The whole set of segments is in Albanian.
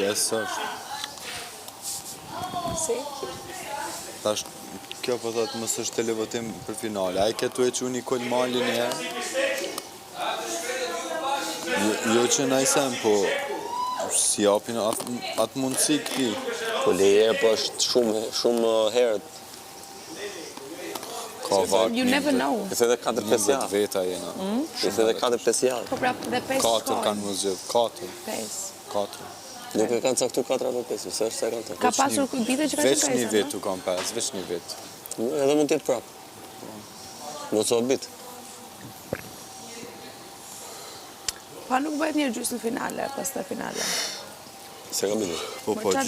kujdes është. Si? Tash, kjo po thotë mos është televotim për finale. Ai këtu e që Nikol Malin e jo që na i sem, po si japin atë mundësi këti. Po leje, po është shumë herët. You never know. E the dhe 4-5 javë. Veta jena. E the dhe 4-5 javë. Po prap dhe 5 4 kanë më zgjidh. 4. 5. Nuk e kanë caktu 4 apo 5, se është se kanë të. Ka pasur vite që ka Veç një vit u kam pas, veç një vit. Edhe mund tjetë prapë. Mos o bit. Pa nuk bëhet një gjysmë finale, pas të finale. Se kam bidi. Po, gjysmë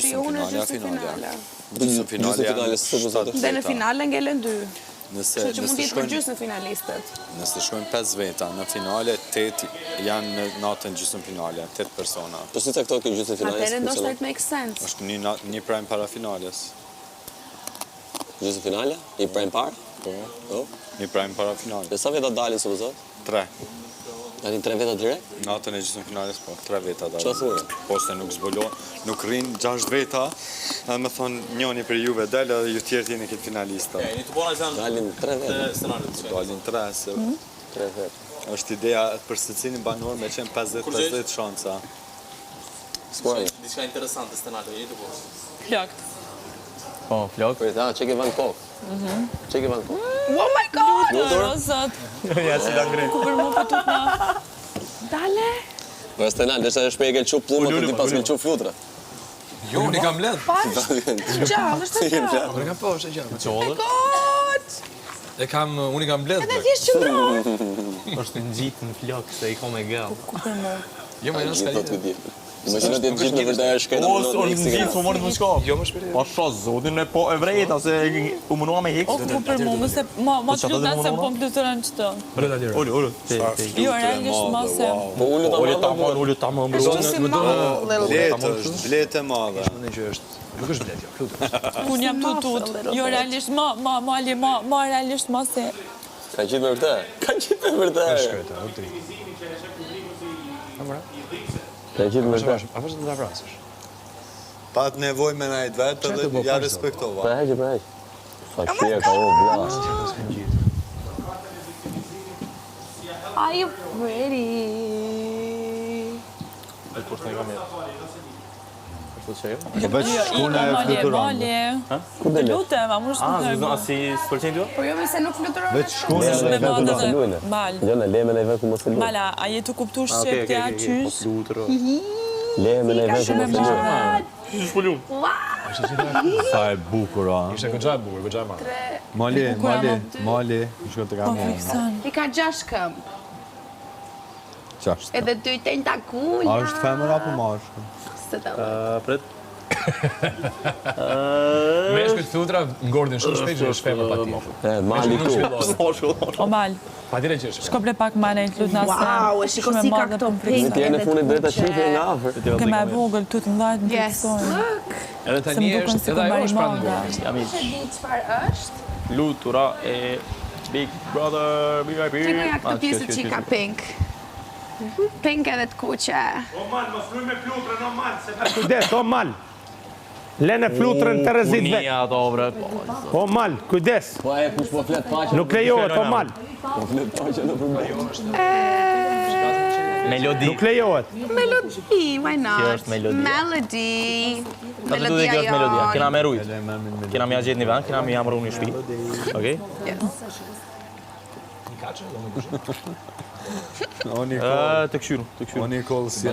finale. Gjysmë finale, dhe në finale ngelen 2. Nëse që mund tjetë për gjysmë finalistët. Nëse shkojnë 5 veta, në finale 8 janë në natën gjysmë finale, 8 persona. Po si caktohet kjo gjysmë finale? Atëherë ndoshta it makes sense. Është një prime para finales. Gjysmë finale? Një prime par? Po. Një prime para finales. Dhe sa veta dalin supozat? 3. Dalin 3 veta direkt? Natën e gjysmë finales, po, 3 veta dalin. Qa thurë? Po, se nuk zbolo, nuk rinë 6 veta, edhe me thonë njoni për juve del, edhe ju tjerë tjeni këtë finalista. Dalin 3 veta. Dalin 3, se 3 veta. është ideja për secilin banor me qenë 50-50 shansa. Skoj. Diçka interesante scenario, jeni të bërë. Flokët. Po, flok. Për ta, që ke van kokë? Që ke van kokë? Oh my god! Rozat. Ja si da ngre. Ku për mu për tut na. Dale! Për Stena, nështë e shpej e ke qup plumë, të ti pas me qup flutra. Jo, unë i kam ledh. Gjallë, është të gjallë. Unë i kam po, është e gjallë. Oh my god! Unë i kam ledh. Edhe thjesht qëndron. Është në gjitë në flok, se i kom e gëllë. Ku për mu? Jo, më janë shkalje. Më që në të gjithë në vërtaj e shkajta më Në gjitë, po morët më shkop. Jo, më shpirë. Po shos, zotin e po e vrejta, se u mënua me hekë. O, ku për mu, mëse ma të lutë nëse më po më plutërën qëtë. Ullu. Jo, realisht ma se. Po ullu ta më Ullu ta më mbru. Bletë e madhe. Nuk është blet, jo, flutur. Kun jam tutut. Jo, realisht ma realisht ma se. Ka qitë me vërte? Ka qitë me vërte? Shkojta, nuk të ri. Ka qitë me vërte? Apo që të da vrasësh? Pat nevoj me najtë vetë dhe ja respektova. Pra heqë. Sa këshia ka o bla. Are you ready? Po veç shkune e fluturon. Ku dhe le? Lutem, a më është në kërë. Si s'pëlqen tua? Po jo me se nuk fluturon. Veç shkune Me e madhe fluturon. dhe mal. Jo, në leme në i veku më se lu. Mala, a jetu kuptu shqiptja qysh? Leme në i veku më se lu. Shpullu. Sa e bukur, a? Ishte këngja e bukur, këngja e marrë. Mali. Shkone të kamë. I ka 6 këmbë. Qashtë. Edhe 2 tentakula. A është femër apo mashkull? Se të Pret. Meshkujt flutra ngordin shumë shpejt që është femër pa tjetër. Mali ku. O mal, Pa tjetër që është femër. shko ble pak ma në lut nase. Wow, e shiko si ka këto Në pink. tjene funit drejta qifre nga afer. Ke me vogël, tu të ndajt në të Yes. kësojnë. Edhe Se tani më duken është, si edhe ajo është pranë kumbarimanga. ngordin. Jam i Që di çfarë është? lutura e Big Brother, VIP. Tregoja këtë pjesë që ka pink. Pink edhe të kuqe. Kujdes, o mal. Lene flutrën të rëzit vetë. Unia ato, bre. O mal, kujdes. Po e kush po flet faqe. Nuk lejohet, o mal. Po flet faqe në problem. Melodi. Nuk lejohet. Melodi, why not? Kjo është melodia. Melody. Ka të du dhe kjo është melodia. Kena me rujt. Kena me agjet një vend, kena me jamru një shpi. Okej? O Të këshyru. Nikol si